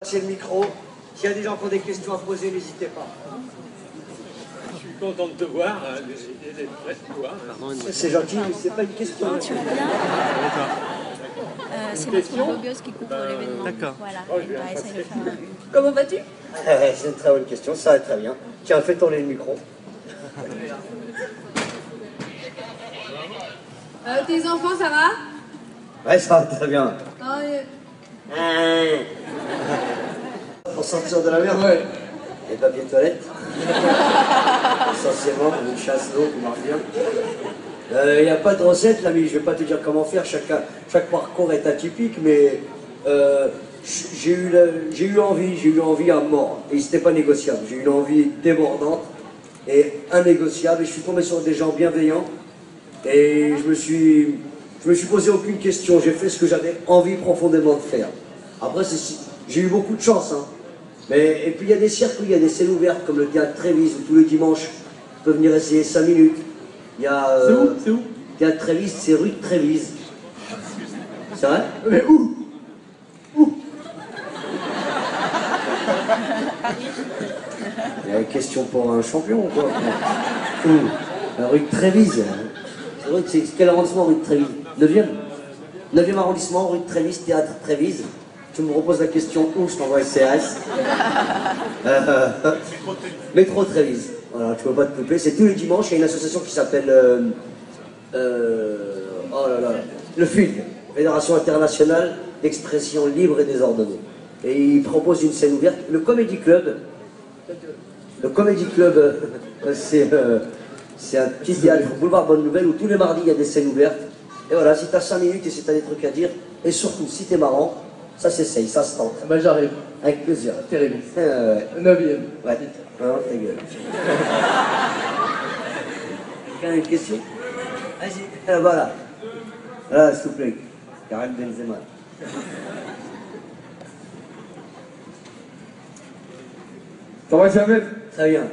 C'est le micro. S'il y a des gens qui ont des questions à poser, n'hésitez pas. Je suis content de te voir, d'être prêt de te voir. C'est gentil, mais c'est pas une question. Tu vas bien c'est notre blogueuse qui couvre l'événement. D'accord. Voilà, Oh, elle va essayer de faire une... Comment vas-tu? C'est une très bonne question, ça va très bien. Tiens, fais tourner le micro. Tes enfants, ça va? Ouais, ça va très bien. Oh, Pour sortir de la merde, Ouais. les papiers de toilette. Essentiellement, une chasse d'eau qui marche bien. Il n'y a pas de recette, là, mais je ne vais pas te dire comment faire. Chaque parcours est atypique, mais j'ai eu envie à mort. Et c'était pas négociable. J'ai eu une envie débordante et innégociable. Et je suis tombé sur des gens bienveillants. Et je me suis posé aucune question. J'ai fait ce que j'avais envie profondément de faire. Après, j'ai eu beaucoup de chance, hein. Et puis il y a des cercles où il y a des scènes ouvertes, comme le théâtre Trévise, où tous les dimanches, on peut venir essayer 5 minutes. Il y a, C'est où théâtre Trévise, c'est rue de Trévise. C'est vrai? Mais où? Il y a une question pour un champion, ou quoi? Où? La rue de Trévise. C'est vrai que c'est quel arrondissement, rue de Trévise? 9e? 9e arrondissement, rue de Trévise, théâtre Trévise. Tu me reposes la question où, je t'envoie SCRS. Métro Trévise. Voilà, tu peux pas te couper. C'est tous les dimanches, il y a une association qui s'appelle oh là là, le FUG, Fédération Internationale d'Expression Libre et Désordonnée. Et ils proposent une scène ouverte. Le Comedy Club, c'est un petit théâtre boulevard Bonne Nouvelle où tous les mardis il y a des scènes ouvertes. Et voilà, si t'as 5 minutes et si t'as des trucs à dire, et surtout si t'es marrant, ça s'essaye, ça se tente. Bah j'arrive. Avec plaisir. Terrible. Ouais. 9e. Ouais. Non, ta gueule. Quelqu'un a une question? Vas-y. Voilà. Voilà, s'il vous plaît. Karim Benzema. Ça va Jamel? Très bien.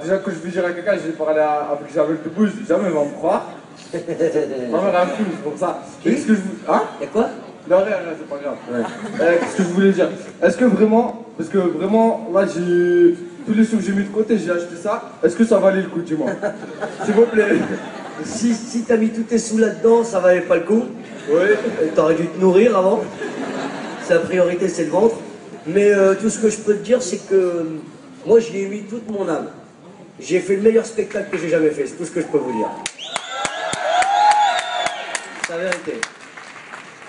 Déjà que je vais dire à quelqu'un, j'ai parlé avec Jamel Debbouze, jamais il va me croire. Ma mère a un film, c'est pour ça. Qui? Qu'est-ce que je vous... Hein? Y'a quoi? Non, rien, c'est pas grave. Ouais. Qu'est-ce que je voulais dire? Est-ce que vraiment, parce que vraiment, là j'ai... Tous les sous que j'ai mis de côté, j'ai acheté ça. Est-ce que ça valait le coup, dis-moi? S'il vous plaît. Si t'as mis tous tes sous là-dedans, ça valait pas le coup. Oui. T'aurais dû te nourrir avant. Sa priorité, c'est le ventre. Mais tout ce que je peux te dire, c'est que moi, j'y ai mis toute mon âme. J'ai fait le meilleur spectacle que j'ai jamais fait. C'est tout ce que je peux vous dire. C'est la vérité.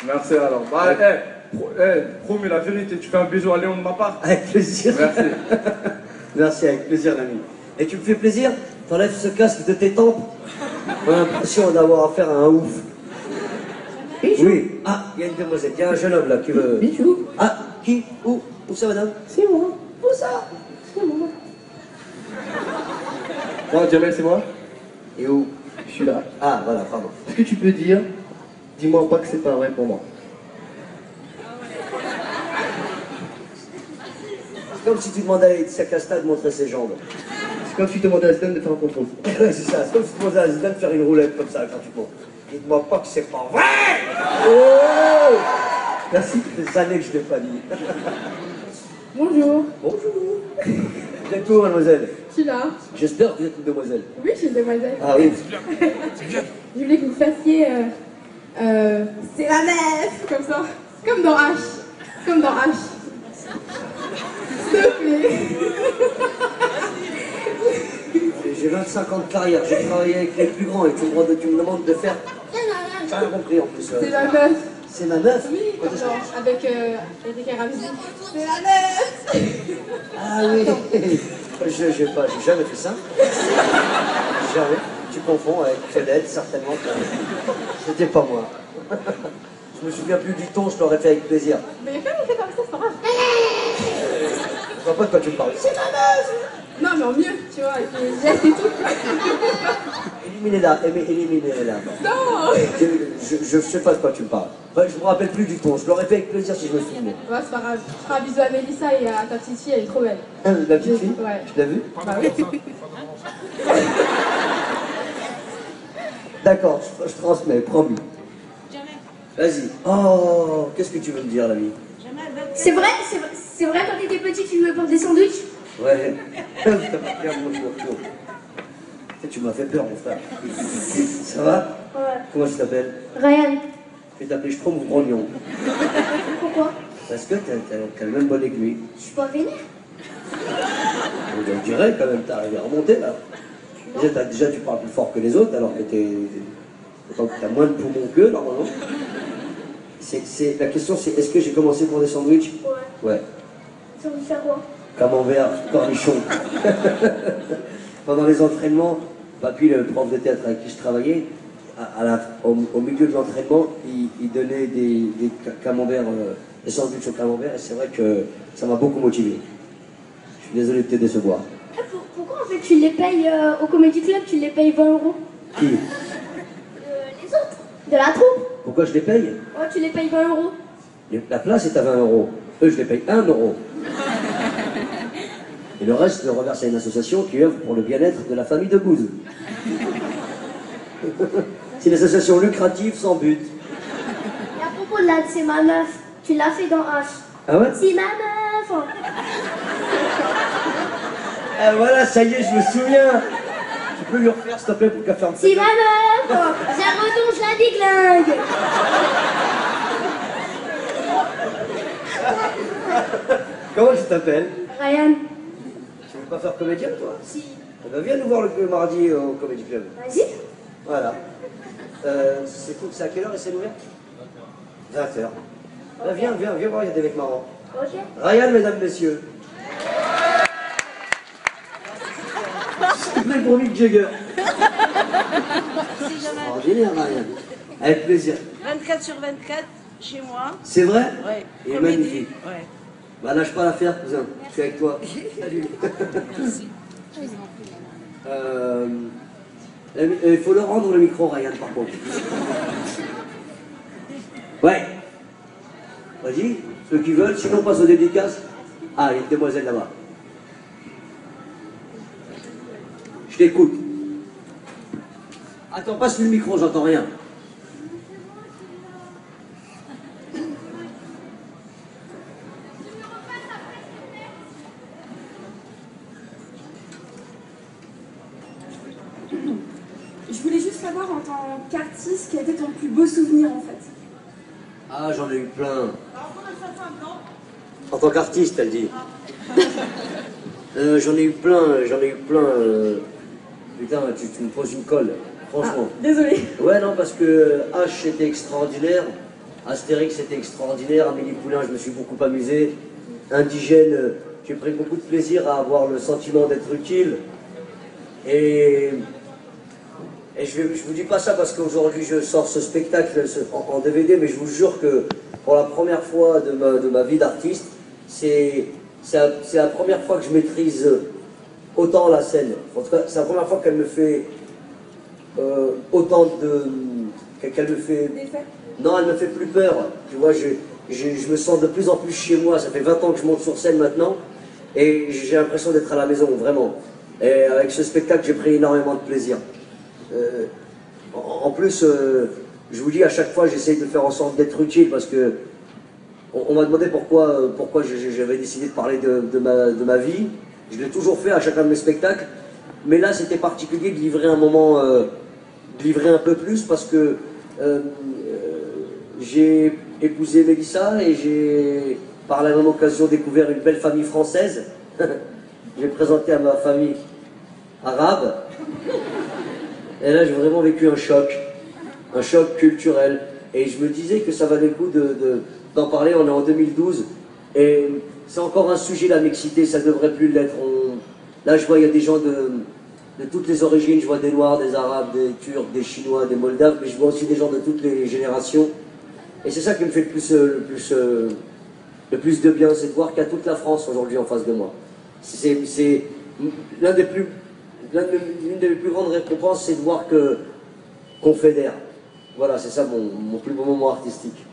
Merci alors. Bah, promis la vérité, tu fais un bisou à Léon de ma part? Avec plaisir. Merci. Merci, avec plaisir, l'ami. Et tu me fais plaisir? T'enlèves ce casque de tes tempes? On a l'impression d'avoir affaire à un ouf. Bijou. Oui. Ah, il y a une demoiselle. Il y a un jeune homme là qui veut... Bijou. Ah, qui? Où ça, madame? C'est moi. Où ça? C'est moi. Bon, Jamel, c'est moi? Et où? Je suis là. Ah, voilà, pardon. Est-ce que tu peux dire, dis-moi pas que c'est pas vrai pour moi? C'est comme si tu demandais à Laetitia Casta de montrer ses jambes. C'est comme si tu demandais à Zidane de faire un contrôle. Ouais, c'est ça. C'est comme si tu demandais à Zidane de faire une roulette comme ça gratuitement. Dites-moi pas que c'est pas vrai. Oh! Merci, ça fait des années que je ne l'ai pas dit. Bonjour. Bonjour. Vous êtes où, mademoiselle? Je suis là. J'espère que vous êtes une demoiselle. Oui, je suis une demoiselle. Ah oui. Je voulais que vous fassiez... c'est la nef. Comme ça. Comme dans H. Comme dans H. S'il te plaît. J'ai 25 ans de carrière, j'ai travaillé avec les plus grands et tu me demandes de faire... J'ai rien compris en plus. C'est la meuf. C'est ma meuf? Oui, genre, avec Eric et Ramsey. C'est la meuf. Ah oui. J'ai jamais fait ça. Jamais. Tu confonds avec Claudette, certainement. C'était pas moi. Je me souviens plus du ton, je l'aurais fait avec plaisir. Mais fais comme ça, c'est pas grave. Je vois pas de quoi tu me parles. C'est ma meuf. Non, mais en mieux, tu vois, avec les gestes et tout. Éliminez-la, éliminez-la. Non. Je sais pas de quoi tu me parles. Enfin, je me rappelle plus du ton, je l'aurais fait avec plaisir si je me souvenais. Ouais, c'est pas grave. Je ferai un bisou à Mélissa et à ta petite fille, elle est trop belle. La petite fille? Ouais. Tu l'as vue? Bah oui. D'accord, je transmets, promis. Vas-y. Oh, qu'est-ce que tu veux me dire, l'ami? C'est vrai, c'est vrai. C'est vrai, quand t'étais petit, tu jouais pour des sandwichs? Ouais. T'as pas peur, moi, je m'en fous. Tu m'as fait peur, mon frère. Ça va? Ouais. Comment tu t'appelles? Ryan. Je vais t'appeler Strom ou Grognon. Pourquoi? Parce que t'as le même bonnet que lui. Je suis pas vénère. On dirait quand même, t'es arrivé à remonter là. Déjà, tu parles plus fort que les autres, alors que t'as moins de poumons qu'eux, normalement. La question, c'est est-ce que j'ai commencé pour des sandwichs? Ouais. Ouais. Ça veut faire quoi? Camembert, cornichon. Pendant les entraînements, Papy, le prof de théâtre avec qui je travaillais, au milieu de l'entraînement, il donnait des camemberts, des sandwichs au camembert, et c'est vrai que ça m'a beaucoup motivé. Je suis désolé de te décevoir. Pourquoi en fait tu les payes au Comedy Club, tu les payes 20 €? Qui? Les autres, de la troupe. Pourquoi je les paye? Ouais, tu les payes 20 €. La place est à 20 €. Eux, je les paye 1 €. Et le reste, je le reverse à une association qui œuvre pour le bien-être de la famille de Bouze. C'est une association lucrative sans but. Et à propos de là, c'est ma meuf. Tu l'as fait dans H. Ah ouais? C'est ma meuf. Ah voilà, ça y est, je me souviens. Tu peux lui refaire, s'il te plaît, pour qu'elle ferme C'est ma meuf. J'ai je la déglingue. Comment tu t'appelles? Ryan. Tu veux pas faire comédien, toi? Si. Eh ben, viens nous voir le mardi au Comedy Club. Vas-y. Voilà. C'est à quelle heure et c'est ouvert? 20h. Ben, viens voir, il y a des mecs marrants. Ok. Ryan, mesdames, messieurs. C'est même pour Mick Jagger. Extraordinaire, Ryan. Avec plaisir. 24/24, chez moi. C'est vrai? Ouais. Il est Comédie. magnifique. Ouais. Bah lâche pas l'affaire, cousin. Je suis avec toi. Salut. Il faut le rendre le micro, Ryan, par contre. Ouais. Vas-y, ceux qui veulent, sinon on passe aux dédicaces. Ah, il y a une demoiselle là-bas. Je t'écoute. Attends, passe le micro, j'entends rien. Je voulais juste savoir en tant qu'artiste, quel était ton plus beau souvenir en fait? Ah, j'en ai eu plein. En tant qu'artiste, elle dit. J'en ai eu plein. Putain, tu me poses une colle, franchement. Désolée. Ouais, non, parce que H c'était extraordinaire, Astérix c'était extraordinaire, Amélie Poulain, je me suis beaucoup amusé. Indigène, j'ai pris beaucoup de plaisir à avoir le sentiment d'être utile. Et je vous dis pas ça parce qu'aujourd'hui je sors ce spectacle en DVD, mais je vous jure que pour la première fois de ma vie d'artiste, c'est la première fois que je maîtrise autant la scène. En tout cas, c'est la première fois qu'elle me fait qu'elle me fait... Non, elle me fait plus peur. Tu vois, je me sens de plus en plus chez moi. Ça fait 20 ans que je monte sur scène maintenant. Et j'ai l'impression d'être à la maison, vraiment. Et avec ce spectacle, j'ai pris énormément de plaisir. En plus, je vous dis, à chaque fois, j'essaye de faire en sorte d'être utile parce que on m'a demandé pourquoi j'avais décidé de parler de ma vie. Je l'ai toujours fait à chacun de mes spectacles. Mais là, c'était particulier de livrer un moment, de livrer un peu plus parce que j'ai épousé Mélissa et j'ai, par la même occasion, découvert une belle famille française. J'ai présenté à ma famille arabe. Et là, j'ai vraiment vécu un choc culturel. Et je me disais que ça valait le coup d'en parler. On est en 2012. Et c'est encore un sujet, la mixité, ça ne devrait plus l'être. Là, je vois, il y a des gens de toutes les origines. Je vois des Noirs, des Arabes, des Turcs, des Chinois, des Moldaves. Mais je vois aussi des gens de toutes les générations. Et c'est ça qui me fait le plus de bien, c'est de voir qu'il y a toute la France aujourd'hui en face de moi. C'est l'une des plus grandes récompenses, c'est de voir qu'on fédère. Voilà, c'est ça mon plus beau moment artistique.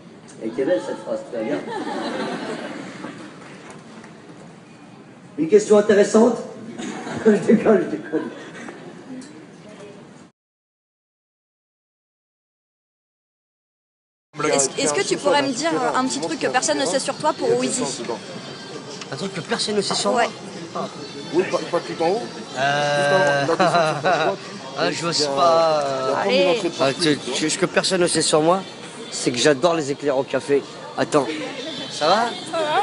Et quelle est cette phrase, tu regardes. Une question intéressante? Je déconne. Est-ce que tu pourrais me dire un petit truc que personne ne sait sur toi pour Wheezy? Un truc que personne ne sait sur moi. Ouais. Oui, pas tout en haut. Je sais pas. Allez. Ce que personne ne sait sur moi, c'est que j'adore les éclairs au café. Attends, ça va?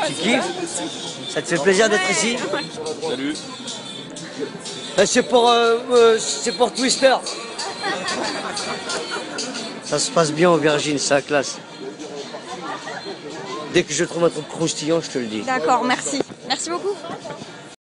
Tu kiffes? Ça te fait plaisir d'être ici? Salut. C'est pour Twister. Ça se passe bien aubergine, c'est la classe. Dès que je trouve un truc croustillant, je te le dis. D'accord, merci. Merci beaucoup.